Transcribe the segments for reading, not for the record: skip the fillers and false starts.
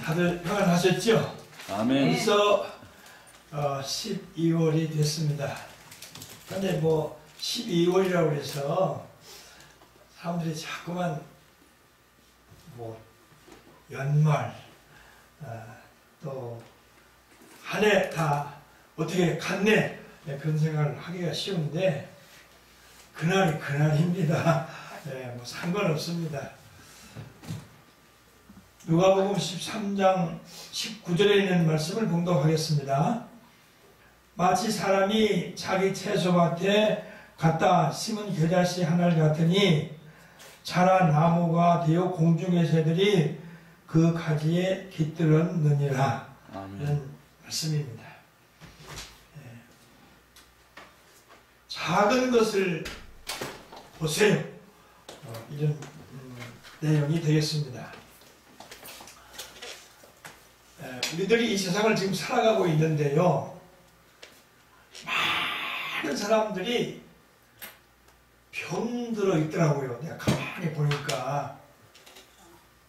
다들 평안하셨죠? 아멘. 벌써 12월이 됐습니다. 근데 뭐 12월이라고 해서 사람들이 자꾸만 뭐 연말 또 한 해 다 어떻게 갔네 그런 생각을 하기가 쉬운데 그날이 그날입니다. 네, 뭐 상관없습니다. 누가복음 13장 19절에 있는 말씀을 봉독하겠습니다. 마치 사람이 자기 채소밭에 갖다 심은 겨자씨 하나를 같으니 자란 나무가 되어 공중의 새들이 그 가지에 깃들었느니라. 이런 말씀입니다. 작은 것을 보세요. 이런 내용이 되겠습니다. 우리들이 이 세상을 지금 살아가고 있는데요. 많은 사람들이 병들어 있더라고요. 내가 가만히 보니까.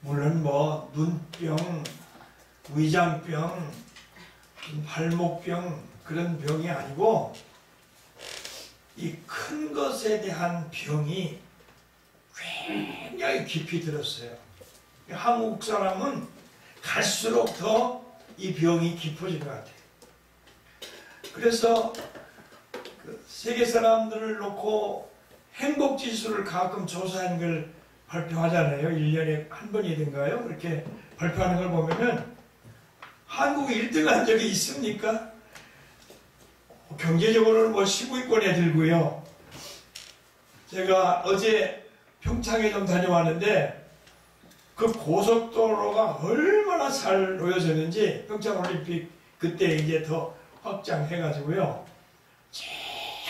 물론 뭐 눈병, 위장병, 발목병 그런 병이 아니고 이 큰 것에 대한 병이 굉장히 깊이 들었어요. 한국 사람은 갈수록 더 이 병이 깊어진 것 같아요. 그래서 그 세계 사람들을 놓고 행복지수를 가끔 조사하는 걸 발표하잖아요. 1년에 한 번이든가요? 그렇게 발표하는 걸 보면은 한국이 1등한 적이 있습니까? 경제적으로는 뭐 15위권에 들고요. 제가 어제 평창에 좀 다녀왔는데 그 고속도로가 얼마나 잘 놓여졌는지 평창올림픽 그때 이제 더 확장해가지고요.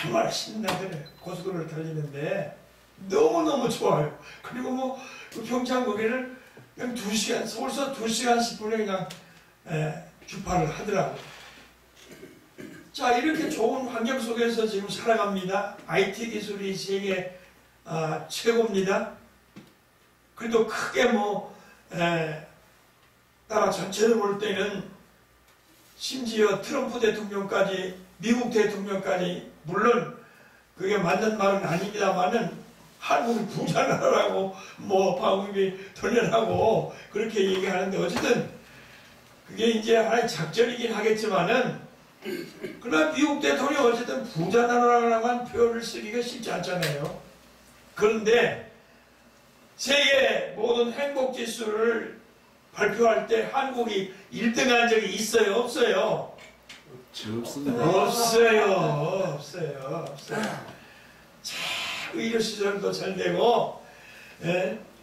정말 신나더래요. 고속도로를 달리는데 너무너무 좋아요. 그리고 뭐 그 평창 거기를 그냥 2시간, 서울서 2시간 10분에 그냥 주파를 하더라고요. 자, 이렇게 좋은 환경 속에서 지금 살아갑니다. IT 기술이 세계 최고입니다. 그래도 크게 뭐 나라 전체를 볼 때는 심지어 트럼프 대통령까지 미국 대통령까지 물론 그게 맞는 말은 아닙니다만은 한국이 부자 나라라고 뭐 방위비 돌려라고 그렇게 얘기하는데 어쨌든 그게 이제 하나의 작전이긴 하겠지만은 그러나 미국 대통령이 어쨌든 부자 나라라는 표현을 쓰기가 쉽지 않잖아요. 그런데 세계 모든 행복지수를 발표할 때 한국이 1등한 적이 있어요? 없어요? 없습니다. 없어요. 자, 의료시설도 잘 되고,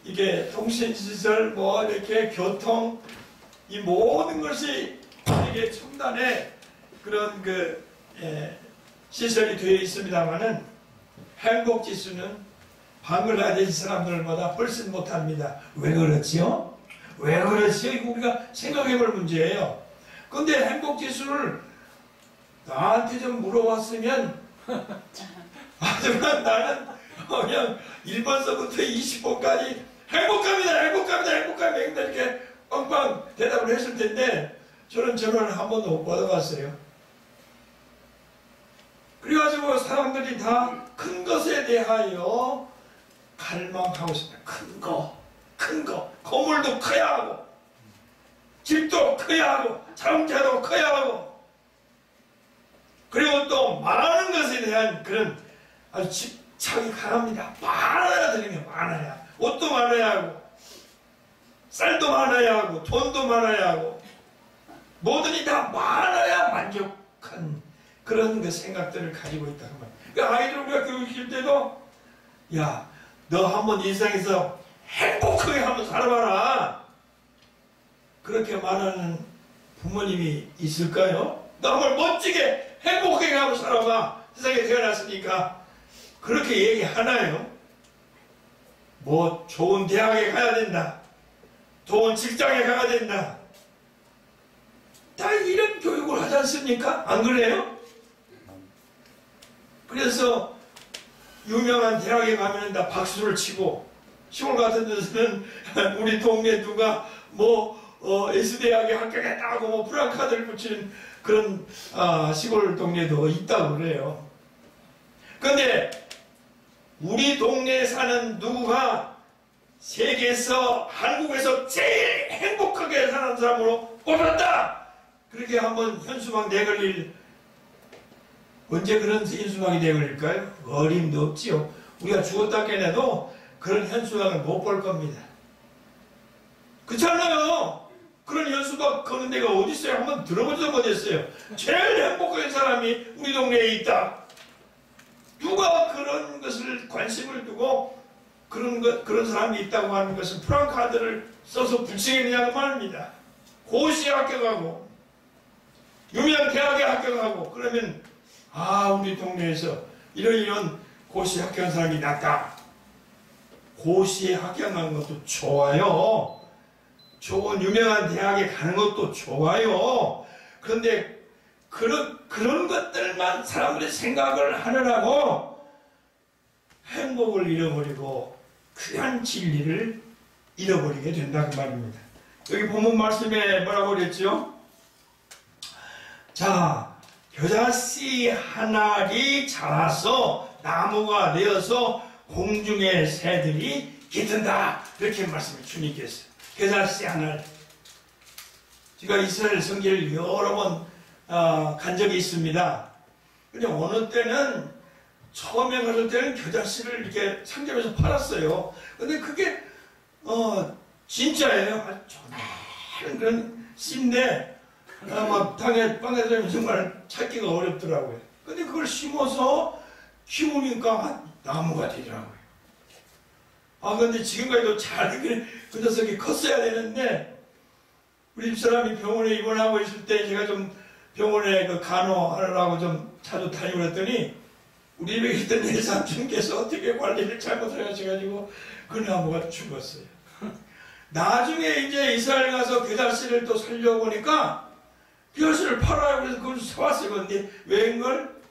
이게 통신시설, 뭐, 이렇게 교통, 이 모든 것이 이게 첨단의 그런 시설이 되어 있습니다만은 행복지수는 방글라데시 사람들보다 훨씬 못합니다. 왜 그렇지요? 왜 그렇지요? 이거 우리가 생각해볼 문제예요. 근데 행복지수를 나한테 좀 물어봤으면 하지만 나는 그냥 1번서부터 20번까지 행복합니다 이렇게 빵빵 대답을 했을 텐데 저는 전화를 한 번도 못 받아봤어요. 그래가지고 사람들이 다 큰 것에 대하여 갈망하고 있습니다. 큰 거. 건물도 커야 하고, 집도 커야 하고, 자동차도 커야 하고, 그리고 또 많은 것에 대한 그런 아주 집착이 강합니다. 많아야 되는 게 많아야. 옷도 많아야 하고, 쌀도 많아야 하고, 돈도 많아야 하고, 뭐든지 다 많아야 만족한 그런 그 생각들을 가지고 있다는 말이에요. 그러니까 아이들 우리가 교육시킬 때도, 야, 너 한번 일상에서 행복하게 한번 살아봐라. 그렇게 말하는 부모님이 있을까요? 너 한번 멋지게 행복하게 한번 살아봐. 세상에 태어났으니까. 그렇게 얘기하나요? 뭐 좋은 대학에 가야 된다. 좋은 직장에 가야 된다. 다 이런 교육을 하지 않습니까? 안 그래요? 그래서 유명한 대학에 가면 다 박수를 치고 시골 같은 데서는 우리 동네 누가 뭐 S대학에 합격했다고 뭐 프랑카드를 붙이는 그런 시골 동네도 있다고 그래요. 그런데 우리 동네에 사는 누구가 세계에서 한국에서 제일 행복하게 사는 사람으로 뽑혔다, 그렇게 한번 현수막 내걸릴, 언제 그런 현수막이 내걸릴까요? 어림도 없지요. 우리가 죽었다 깨내도 그런 현수막을 못 볼 겁니다. 그렇잖아요. 그런 현수막 거는 데가 어디 있어요? 한번 들어보지도 못했어요. 제일 행복한 사람이 우리 동네에 있다. 누가 그런 것을 관심을 두고 그런 사람이 있다고 하는 것을 프랑카드를 써서 붙이겠느냐고 말입니다. 고시에 합격하고 유명 대학에 합격하고 그러면 우리 동네에서 이런 고시에 합격한 사람이 낫다. 고시에 합격한 것도 좋아요. 좋은 유명한 대학에 가는 것도 좋아요. 그런데 그런 것들만 사람들이 생각을 하느라고 행복을 잃어버리고 귀한 진리를 잃어버리게 된다고 말입니다. 여기 본문 말씀에 뭐라고 그랬죠? 자, 겨자씨 한 알이 자라서 나무가 되어서 공중의 새들이 깃든다, 이렇게 말씀을 주님께서. 겨자씨 한 알. 제가 이스라엘 성지를 여러 번 간 적이 있습니다. 근데 어느 때는 처음에 갔을 때는 겨자씨를 이렇게 상점에서 팔았어요. 근데 그게 진짜예요. 아주 조그만 그런 씨인데 막 땅에 들어가면 정말 찾기가 어렵더라고요. 근데 그걸 심어서 키우니까 나무가 되더라고요. 근데 지금까지도 잘 그 녀석이 컸어야 되는데, 우리 집사람이 병원에 입원하고 있을 때 제가 좀 병원에 그 간호하느라고 좀 자주 다니고 그랬더니 우리 집에 있던 내삼촌께서 어떻게 관리를 잘못을 하셔가지고 그 나무가 죽었어요. 나중에 이제 이스라엘 가서 겨자씨를 또 살려고 보니까 겨자씨를 팔아요. 그래서 그걸 사왔어요. 근데 웬걸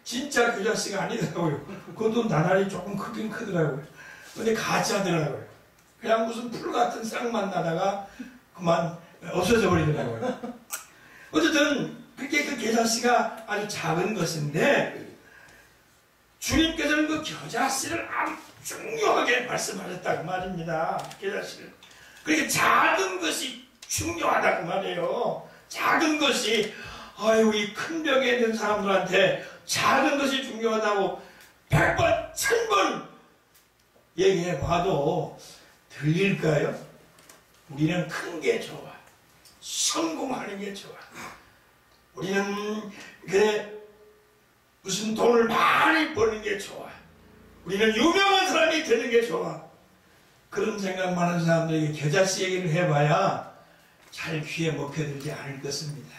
진짜 겨자씨가 아니더라고요. 그것도 나날이 조금 크긴 크더라고요. 근데 가짜더라고요. 그냥 무슨 풀 같은 싹만 나다가 그만 없어져 버리더라고요. 어쨌든 그렇게 그 겨자씨가 아주 작은 것인데 주님께서는 그 겨자씨를 아주 중요하게 말씀하셨다고 말입니다. 겨자씨를. 그렇게 작은 것이 중요하다고 말이에요. 작은 것이, 이 큰 병에 있는 사람들한테 작은 것이 중요하다고 100번, 1000번 얘기해 봐도 들릴까요? 우리는 큰 게 좋아. 성공하는 게 좋아. 우리는 무슨 돈을 많이 버는 게 좋아. 우리는 유명한 사람이 되는 게 좋아. 그런 생각만 하는 사람들에게 겨자씨 얘기를 해봐야 잘 귀에 먹혀들지 않을 것입니다.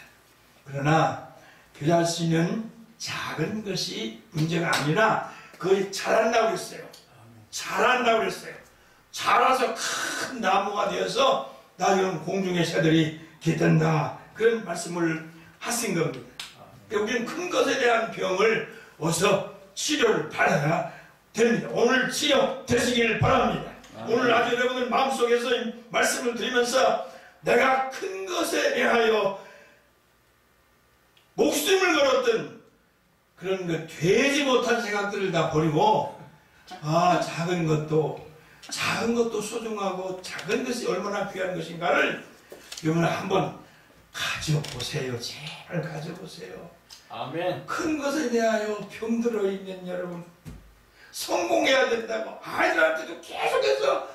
그러나 겨자씨는 작은 것이 문제가 아니라 그것이 자란다고 그랬어요. 자란다고 그랬어요. 자라서 큰 나무가 되어서 나중에는 공중의 새들이 깃든다, 그런 말씀을 하신 겁니다. 우리는 큰 것에 대한 병을 어서 치료를 받아야 됩니다. 오늘 치료 되시길 바랍니다. 오늘 아주 여러분들 마음속에서 이 말씀을 드리면서 내가 큰 것에 대하여 목숨을 걸었던 그런 그 되지 못한 생각들을 다 버리고 작은 것도 소중하고 작은 것이 얼마나 귀한 것인가를 여러분 한번 가져보세요. 제발 가져보세요. 아멘. 큰 것에 대하여 병들어 있는 여러분, 성공해야 된다고 아이들한테도 계속해서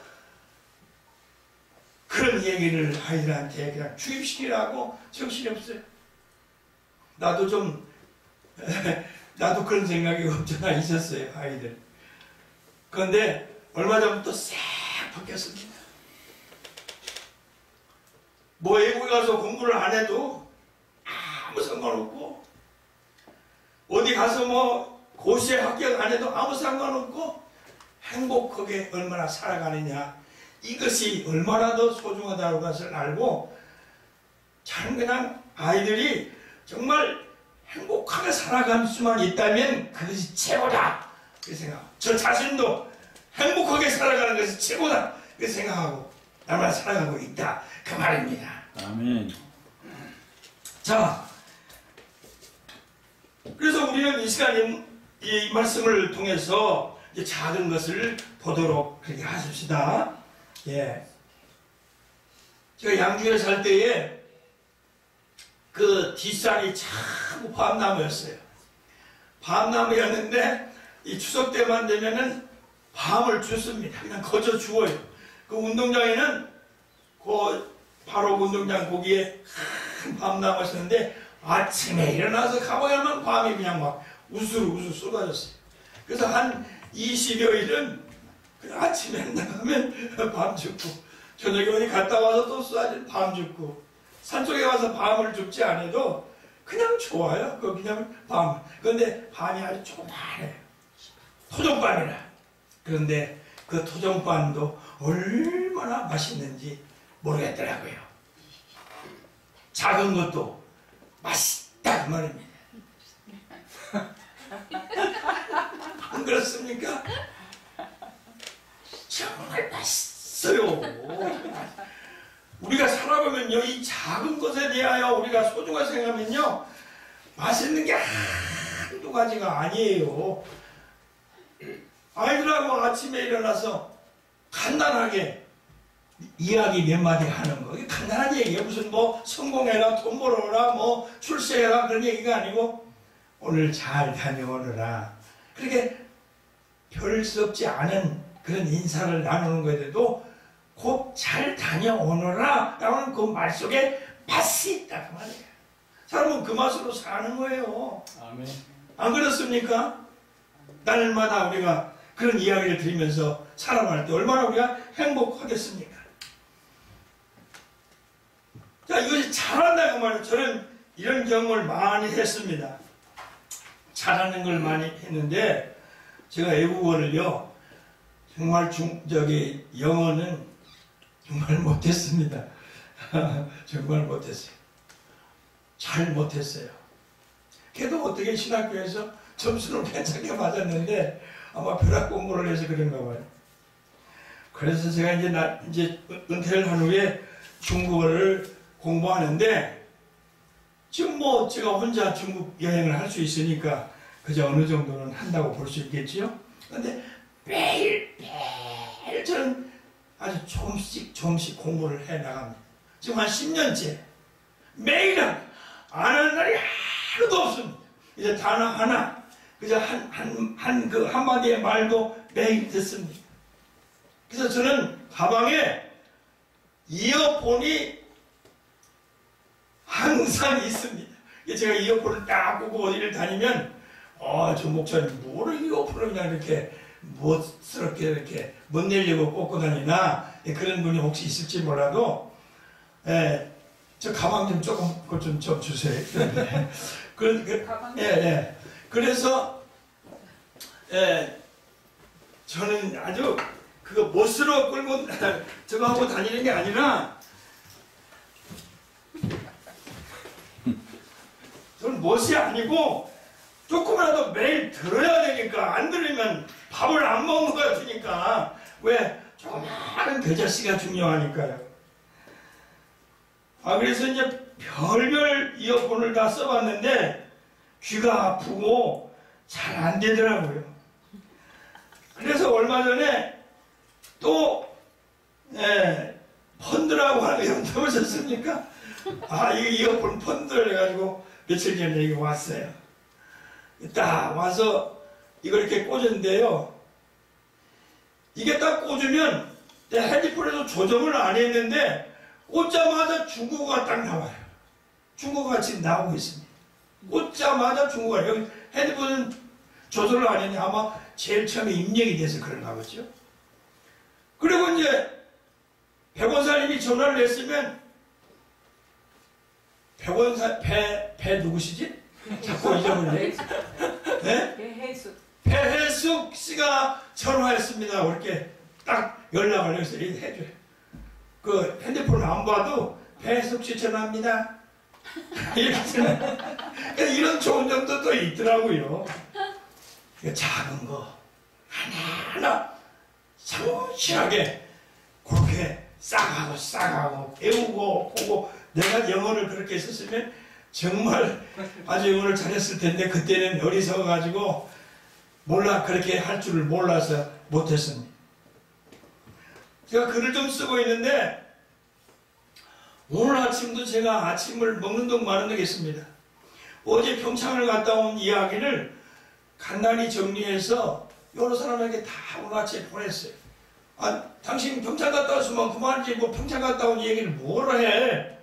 그런 얘기를 아이들한테 그냥 주입시키라고 정신이 없어요. 나도 그런 생각이 없잖아 있었어요, 아이들. 그런데 얼마 전부터 싹 바뀌었습니다. 뭐 외국에 가서 공부를 안 해도 아무 상관없고, 어디 가서 뭐 고시에 합격 안 해도 아무 상관없고, 행복하게 얼마나 살아가느냐, 이것이 얼마나 더 소중하다는 것을 알고, 저는 그냥 아이들이 정말 행복하게 살아갈 수만 있다면 그것이 최고다, 그렇게 생각하고, 저 자신도 행복하게 살아가는 것이 최고다, 그렇게 생각하고 나만 살아가고 있다, 그 말입니다. 아멘. 자, 그래서 우리는 이 시간에 이 말씀을 통해서 이제 작은 것을 보도록 그렇게 하십시다. 예. 제가 양주에 살 때에 그 뒷산이 참 밤나무였어요. 밤나무였는데 이 추석 때만 되면은 밤을 줍습니다. 그냥 거저 주워요. 그 운동장에는 바로 운동장 거기에 큰 밤나무였었는데 아침에 일어나서 가보야만 밤이 그냥 막 우수르우수 쏟아졌어요. 그래서 한 20여일은 그냥 아침에 나가면 밤 줍고 저녁에 어디 갔다 와서 또 쏟아진 밤 줍고 산속에 와서 밤을 줍지 않아도 그냥 좋아요. 그 그냥 밤. 그런데 밤이 아주 조그마해요. 토종밤이라. 그런데 그 토종밤도 얼마나 맛있는지 모르겠더라고요. 작은 것도 맛있다 그 말입니다. 안 그렇습니까? 정말 맛있어요. 우리가 살아보면요, 이 작은 것에 대하여 우리가 소중하게 생각하면요, 맛있는 게 한두 가지가 아니에요. 아이들하고 아침에 일어나서 간단하게 이야기 몇 마디 하는 거. 이게 간단한 얘기예요. 무슨 뭐 성공해라, 돈 벌어라, 뭐 출세해라 그런 얘기가 아니고 오늘 잘 다녀오느라. 그렇게 별스럽지 않은 그런 인사를 나누는 거에도 곧 잘 다녀오느라 라는 그 말 속에 맛이 있다 그 말이에요. 사람은 그 맛으로 사는 거예요. 아멘. 안 그렇습니까? 날마다 우리가 그런 이야기를 들으면서 살아갈 때 얼마나 우리가 행복하겠습니까? 자, 이것이 잘한다 그 말이에요. 저는 이런 경험을 많이 했습니다. 잘하는 걸 많이 했는데 제가 외국어를요 정말 영어는 정말 못했습니다. 정말 못했어요. 잘 못했어요. 걔도 어떻게 신학교에서 점수는 괜찮게 맞았는데 아마 벼락 공부를 해서 그런가 봐요. 그래서 제가 이제 은퇴를 한 후에 중국어를 공부하는데 지금 뭐 제가 혼자 중국 여행을 할 수 있으니까 그저 어느 정도는 한다고 볼 수 있겠지요. 그런데 매일 저는 아주 조금씩 공부를 해 나갑니다. 지금 한 10년째 매일 안 하는 날이 하나도 없습니다. 이제 단어 하나 그저 그 한마디의 말도 매일 듣습니다. 그래서 저는 가방에 이어폰이 항상 있습니다. 제가 이어폰을 딱 꽂고 어디를 다니면 저 목사님 뭐를 이어폰을 그냥 이렇게 멋스럽게 이렇게 멋내려고 꽂고 다니나 그런 분이 혹시 있을지 몰라도 저 가방 좀 조금 그거 좀 주세요. 그래서 저는 아주 그거 멋으로 끌고 저거 하고 다니는 게 아니라 저는 멋이 아니고 조금이라도 매일 들어야 되니까 안 들으면 밥을 안 먹는 것 같으니까 왜 조그마한 겨자씨가 중요하니까요. 그래서 이제 별별 이어폰을 다 써봤는데 귀가 아프고 잘 안 되더라고요. 그래서 얼마 전에 또 펀드라고 하는 거 여러분 들어보셨습니까? 이 이어폰 펀드를 해가지고 며칠 전에 여기 왔어요. 딱 와서 이걸 이렇게 꽂았는데요. 이게 딱 꽂으면 내 핸드폰에도 조정을 안 했는데 꽂자마자 중국어가 딱 나와요. 중국어가 지금 나오고 있습니다. 꽂자마자 중국어가 여기 핸드폰은 조절을 안 했는데 아마 제일 처음에 입력이 돼서 그런가 보죠. 그리고 이제 백원사님이 전화를 했으면 배 누구시지? 자꾸 잊어버리네. 네? 배혜숙 씨가 전화했습니다. 이렇게 딱 연락을 해서 해줘요. 그 핸드폰 안 봐도 배혜숙 씨 전화합니다. 이렇게 이런 좋은 점도 또 있더라고요. 작은 거 하나하나 성실하게 그렇게 싸가고 배우고 보고 내가 영어를 그렇게 썼으면 정말 아주 영어를 잘했을 텐데 그때는 어리석어가지고 그렇게 할 줄을 몰라서 못했습니다. 제가 글을 좀 쓰고 있는데 오늘 아침도 제가 아침을 먹는 둥 마는 둥 했습니다. 어제 평창을 갔다 온 이야기를 간단히 정리해서 여러 사람에게 다 오늘 아침에 보냈어요. 당신 평창 갔다 왔으면 그만이지 뭐 평창 갔다 온 얘기를 뭐라 해.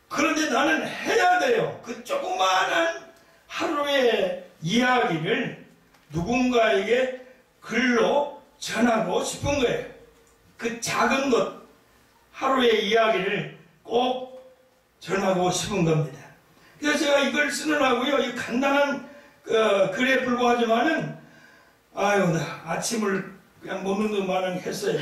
그런데 나는 해야 돼요. 그 조그마한 하루의 이야기를 누군가에게 글로 전하고 싶은 거예요. 그 작은 것, 하루의 이야기를 꼭 전하고 싶은 겁니다. 그래서 제가 이걸 쓰느라고요, 이 간단한 글에 불과하지만은, 나 아침을 그냥 먹는 둥마는 했어요.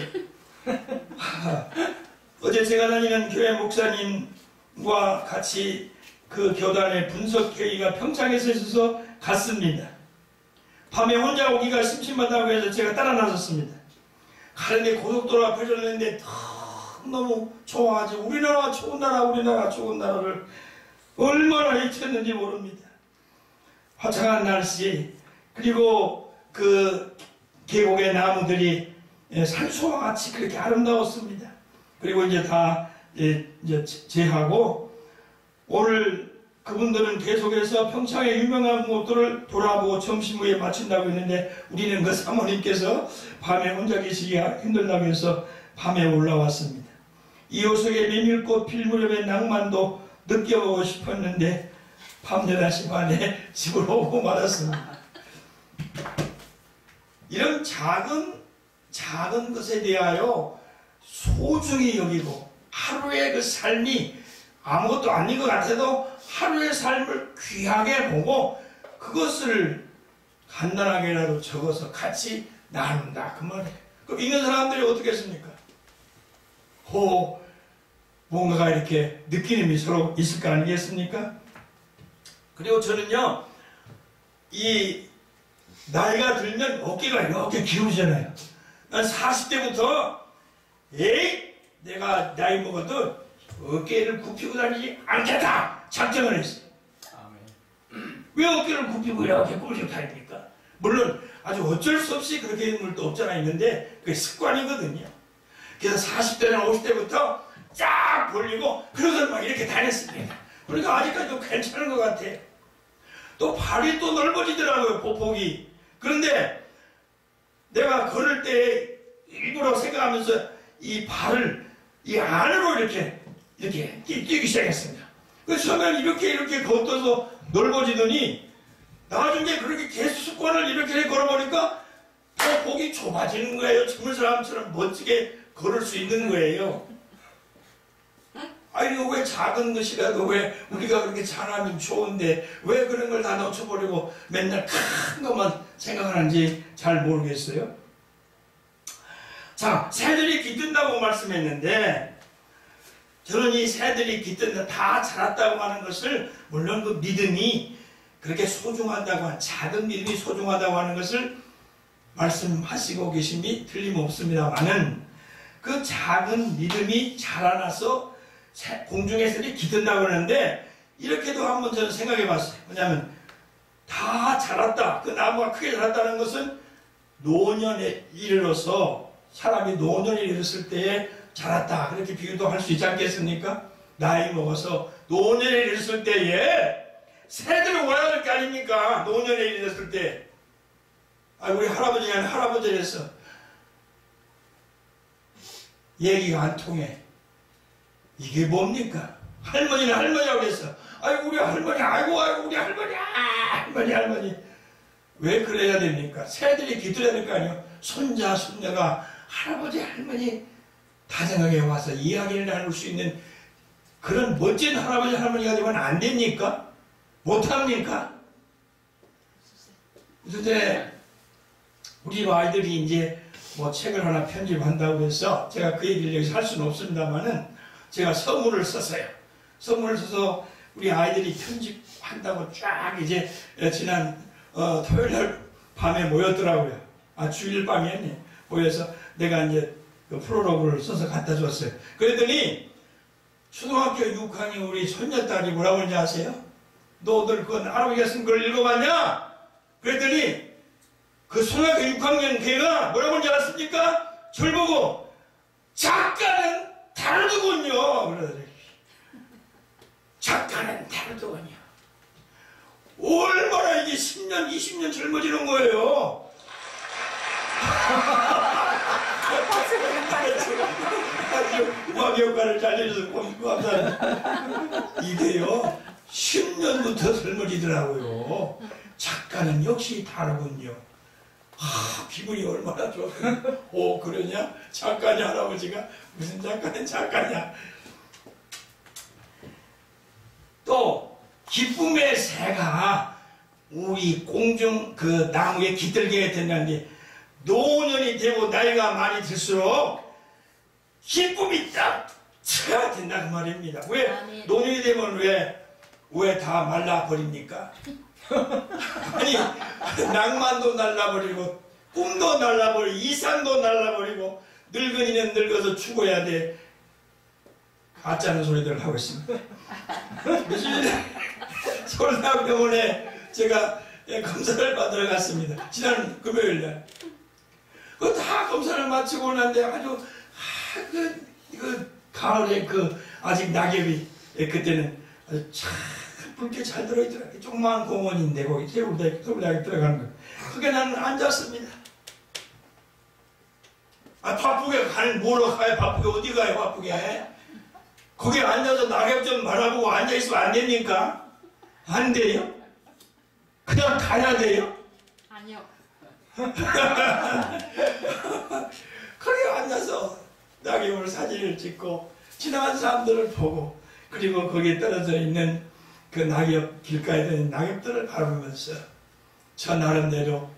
어제 제가 다니는 교회 목사님과 같이 그 교단의 분석회의가 평창에서 있어서 갔습니다. 밤에 혼자 오기가 심심하다고 해서 제가 따라 나섰습니다. 가는데 고속도로 앞에 졌는데 너무 좋아하죠. 우리나라 좋은 나라를 얼마나 잊혔는지 모릅니다. 화창한 날씨, 그리고 그 계곡의 나무들이 산소와 같이 그렇게 아름다웠습니다. 그리고 이제 다 제하고 오늘 그분들은 계속해서 평창의 유명한 곳들을 돌아보고 점심 후에 마친다고 했는데 우리는 그 사모님께서 밤에 혼자 계시기가 힘들다고 해서 밤에 올라왔습니다. 이호석의 메밀꽃 필 무렵의 낭만도 느껴보고 싶었는데 밤 11시 반에 집으로 오고 말았습니다. 이런 작은 것에 대하여 소중히 여기고 하루의 그 삶이 아무것도 아닌 것 같아도 하루의 삶을 귀하게 보고 그것을 간단하게라도 적어서 같이 나눈다 그 말이에요. 그럼 읽는 사람들이 어떻게 했습니까? 뭔가가 이렇게 느끼는 서로 있을 거 아니겠습니까? 그리고 저는요, 이 나이가 들면 어깨가 이렇게 기울잖아요. 난 40대부터 내가 나이 먹어도 어깨를 굽히고 다니지 않겠다 작정을 했어요. 왜 어깨를 굽히고 이렇게 꼴쭉 다닙니까? 물론 아주 어쩔 수 없이 그렇게 되는 것도 없잖아 있는데 그게 습관이거든요. 그래서 40대나 50대부터 쫙 벌리고 그러고서 막 이렇게 다녔습니다. 그러니까 아직까지도 괜찮은 것 같아요. 또 발이 또 넓어지더라고요, 보폭이. 그런데 내가 걸을 때 일부러 생각하면서 이 발을 이 안으로 이렇게 뛰기 시작했습니다. 그래서 처음에는 이렇게 걷어서 넓어지더니 나중에 그렇게 계속 습관을 이렇게 걸어보니까 보폭이 좁아지는 거예요. 젊은 사람처럼 멋지게 걸을 수 있는 거예요. 아니 왜 작은 것이라도 왜 우리가 그렇게 잘하면 좋은데 왜 그런 걸 다 놓쳐버리고 맨날 큰 것만 생각하는지 잘 모르겠어요. 자, 새들이 깃든다고 말씀했는데 저는 이 새들이 깃든다 다 자랐다고 하는 것을 물론 그 믿음이 그렇게 소중하다고 하는 작은 믿음이 소중하다고 하는 것을 말씀하시고 계심이 틀림없습니다만은 그 작은 믿음이 자라나서 공중의 새들이 깃든다고 하는데 이렇게도 한번 저는 생각해 봤어요. 왜냐하면 다 자랐다. 그 나무가 크게 자랐다는 것은 노년에 이르러서 사람이 노년에 이르렀을 때에 자랐다. 그렇게 비유도 할 수 있지 않겠습니까? 나이 먹어서 노년에 이르렀을 때에 새들을 와야 할 게 아닙니까? 노년에 이르렀을 때. 우리 할아버지에서 얘기가 안 통해. 이게 뭡니까? 할머니는 할머니라고 했어. 우리 할머니, 우리 할머니. 왜 그래야 됩니까? 새들이 깃들어야 될 거 아니에요? 손자, 손녀가 할아버지, 할머니 다정하게 와서 이야기를 나눌 수 있는 그런 멋진 할아버지, 할머니가 되면 안 됩니까? 못합니까? 그래서 우리 아이들이 이제 뭐 책을 하나 편집한다고 해서 제가 그 얘기를 여기서 할 수는 없습니다만은 제가 서문을 썼어요. 서문을 써서 우리 아이들이 편집한다고 쫙 이제 지난 토요일날 밤에 모였더라고요. 주일 밤이었네. 모여서 내가 이제 그 프롤로그를 써서 갖다 줬어요. 그랬더니 초등학교 6학년 우리 손녀딸이 뭐라고 그러는지 아세요? 너들 그 할아버지가 쓴 걸 읽어봤냐? 그랬더니 그 초등학교 6학년 걔가 뭐라고 그러는지 아십니까? 저를 보고 작가는 다르더군요. 그러더니 작가는 다르더군요. 얼마나 이게 10년, 20년 젊어지는 거예요. 아주 음악 효과를 잘 해줘서 감사합니다. 이게요 10년부터 젊어지더라고요. 작가는 역시 다르군요. 아, 기분이 얼마나 좋아요. 오, 그러냐? 작가냐, 할아버지가? 무슨 작가는 작가냐? 또 기쁨의 새가 우리 공중 그 나무에 깃들게 된다는데, 노년이 되고 나이가 많이 들수록 기쁨이 딱 쳐야 된다 그 말입니다. 왜? 아멘. 노년이 되면 왜 다 말라버립니까? 아니, 낭만도 날라버리고 꿈도 날라버리고 이상도 날라버리고 늙은이는 늙어서 죽어야 돼. 가짜는 소리들을 하고 있습니다. 며칠 전에 서울대학병원에 제가 검사를 받으러 갔습니다. 지난 금요일날. 그 다 검사를 마치고 난데 아주 이거 가을에 아직 낙엽이 그때는 아주 참 붉게 잘 들어있더라고요. 조그마한 공원인데 거기 서울대학에 들어가는 거. 그게 나는 앉았습니다. 아, 바쁘게 가는 뭐로 가요? 바쁘게 어디 가요? 바쁘게 거기 앉아서 낙엽 좀 바라보고 앉아있으면 안 됩니까? 안 돼요? 그냥 가야 돼요? 아니요. 거기 앉아서 낙엽을 사진을 찍고 지나간 사람들을 보고 그리고 거기에 떨어져 있는 그 낙엽 길가에 있는 낙엽들을 바라보면서 저 나름대로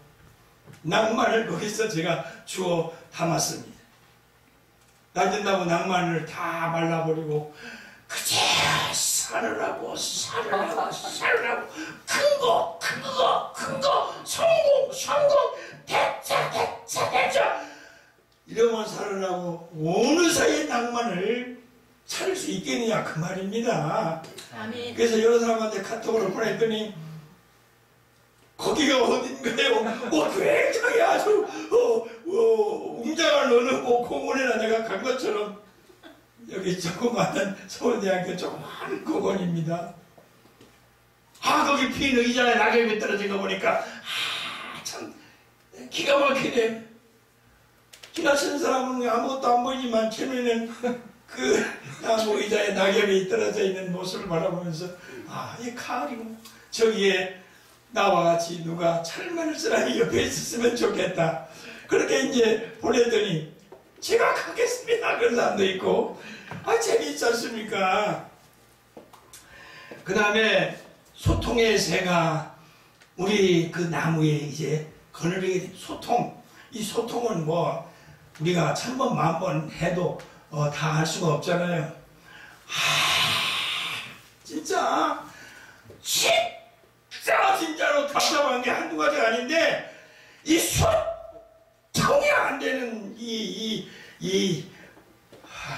낭만을 거기서 제가 주워 담았습니다. 낮은다고 낭만을 다 말라버리고 그제 살을 하고 큰 거 성공 대짜 이러면 살을 하고 어느 사이에 낭만을 찾을 수 있겠느냐 그 말입니다. 아멘. 그래서 여러 사람한테 카톡으로 보냈더니 거기가 어딘가요? 굉장히 아주 웅장한 어느 공원이나 내가 간 것처럼 여기 조그마한 서울대학교 조그마한 공원입니다. 아, 거기 핀 의자에 낙엽이 떨어진 거 보니까 참 기가 막히네. 지나치는 사람은 아무것도 안 보이지만 제 눈에는 그 나무 의자에 낙엽이 떨어져 있는 모습을 바라보면서 이 가을이고 저기에 나와 같이 누가 찰만한 사람이 옆에 있었으면 좋겠다. 그렇게 이제 보내더니 제가 가겠습니다. 그런 사람도 있고 재미있지 않습니까? 그 다음에 소통의 새가 우리 그 나무에 이제 거느리게 된 소통. 이 소통은 뭐 우리가 천번 만번 해도 다 할 수가 없잖아요. 진짜로 답답한 게 한두 가지가 아닌데 이 소통이 안 되는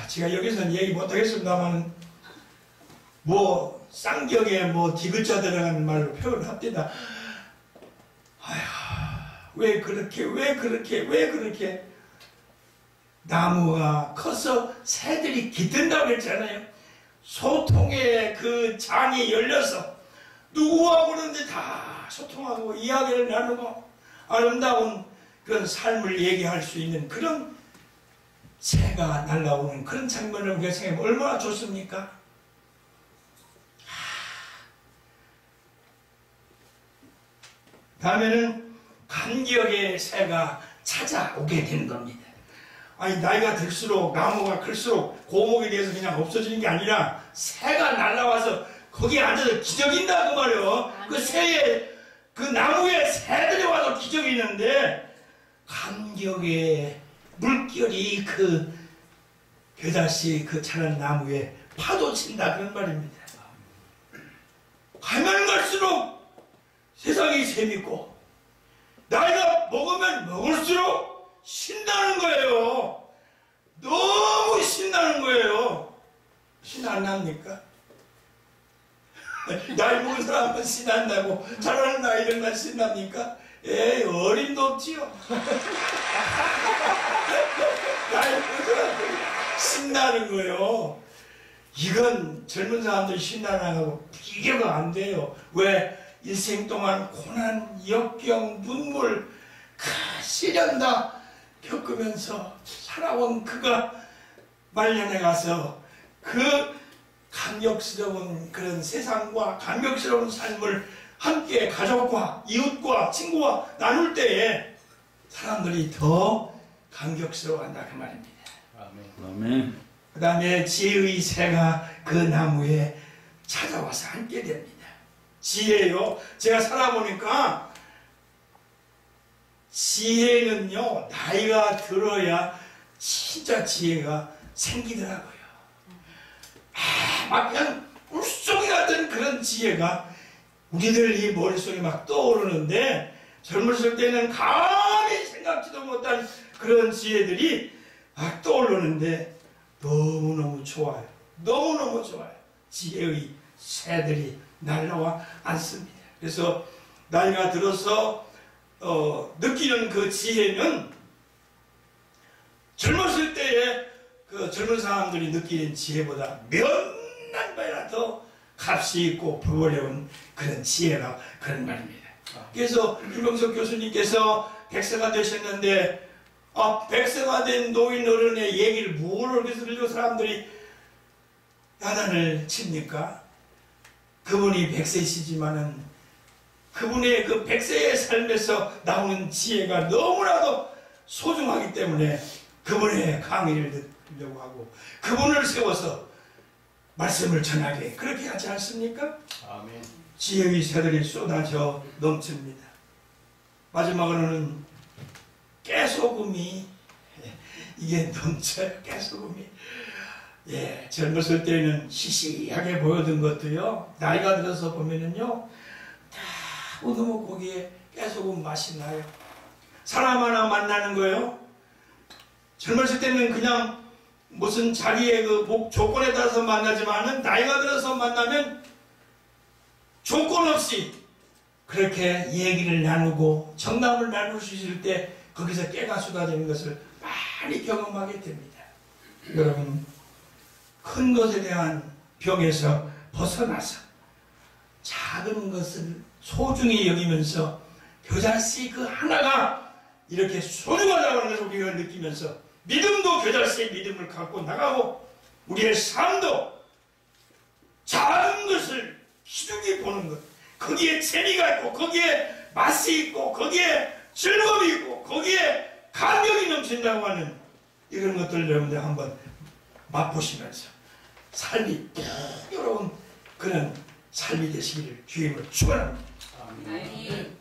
제가 여기서는 얘기 못하겠습니다만 뭐 쌍경에 디귿자 들어가는 말로 표현합니다. 왜 그렇게 나무가 커서 새들이 깃든다고 했잖아요. 소통의 그 장이 열려서 누구하고 그런데 다 소통하고 이야기를 나누고 아름다운 그런 삶을 얘기할 수 있는 그런 새가 날아오는 그런 장면을 우리가 생각하면 얼마나 좋습니까? 다음에는 감격의 새가 찾아오게 되는 겁니다. 나이가 들수록 나무가 클수록 고목에 대해서 그냥 없어지는 게 아니라 새가 날아와서 거기에 앉아서 기저귀인다 그 말이요. 그 새에 그 나무에 새들이 와서 기저귀는데 감격의 물결이 그 겨자씨 그 자란 나무에 파도친다 그런 말입니다. 가면 갈수록 세상이 재밌고 나이가 먹으면 먹을수록 신나는 거예요. 너무 신나는 거예요. 냄새 안 납니까? 나이 먹은 사람은 신난다고 잘하는 아이들만 신납니까? 에이, 어림도 없지요. 나이 먹은 사람들이 신나는 거요. 이건 젊은 사람들이 신나는 거하고 비교가 안 돼요. 왜? 일생 동안 고난, 역경, 눈물, 시련 다 겪으면서 살아온 그가 말년에 가서 그 감격스러운 그런 세상과 감격스러운 삶을 함께 가족과 이웃과 친구와 나눌 때에 사람들이 더 감격스러워한다 그 말입니다. 아멘. 그 다음에 지혜의 새가 그 나무에 찾아와서 앉게 됩니다. 지혜요. 제가 살아보니까 지혜는요, 나이가 들어야 진짜 지혜가 생기더라고요. 막 그냥 물속에 같은 그런 지혜가 우리들 이 머릿속에 막 떠오르는데 젊었을 때는 감히 생각지도 못한 그런 지혜들이 막 떠오르는데 너무너무 좋아요. 너무너무 좋아요. 지혜의 새들이 날라와 앉습니다. 그래서 나이가 들어서 느끼는 그 지혜는 젊었을 때의 그 젊은 사람들이 느끼는 지혜보다 몇만 배나 더 값이 있고 부어려운 그런 지혜라 그런 말입니다. 그래서 김병석 교수님께서 백세가 되셨는데 백세가 된 노인 어른의 얘기를 뭘 그래서 들려 사람들이 야단을 칩니까? 그분이 백세시지만은 그분의 그 백세의 삶에서 나오는 지혜가 너무나도 소중하기 때문에 그분의 강의를 듣려고 하고 그분을 세워서 말씀을 전하게 그렇게 하지 않습니까? 아멘. 지혜의 새들이 쏟아져 넘칩니다. 마지막으로는 깨소금이 이게 넘쳐요. 깨소금이. 예, 젊었을 때는 시시하게 보여던 것도요, 나이가 들어서 보면은요, 다 너무 거기에 깨소금 맛이 나요. 사람 하나 만나는 거예요. 젊었을 때는 그냥 무슨 자기의 그 조건에 따라서 만나지만은 나이가 들어서 만나면 조건 없이 그렇게 얘기를 나누고 정담을 나눌 수 있을 때 거기서 깨가 쏟아지는 것을 많이 경험하게 됩니다. 여러분, 큰 것에 대한 병에서 벗어나서 작은 것을 소중히 여기면서 겨자씨 그 하나가 이렇게 소중하다고 하는 것을 우리가 느끼면서 믿음도 겨자씨의 믿음을 갖고 나가고 우리의 삶도 작은 것을 기둥이 보는 것, 거기에 재미가 있고 거기에 맛이 있고 거기에 즐거움이 있고 거기에 감격이 넘친다고 하는 이런 것들을 여러분들 한번 맛보시면서 삶이 풍요로운 그런 삶이 되시기를 주임을 축원합니다. 아멘.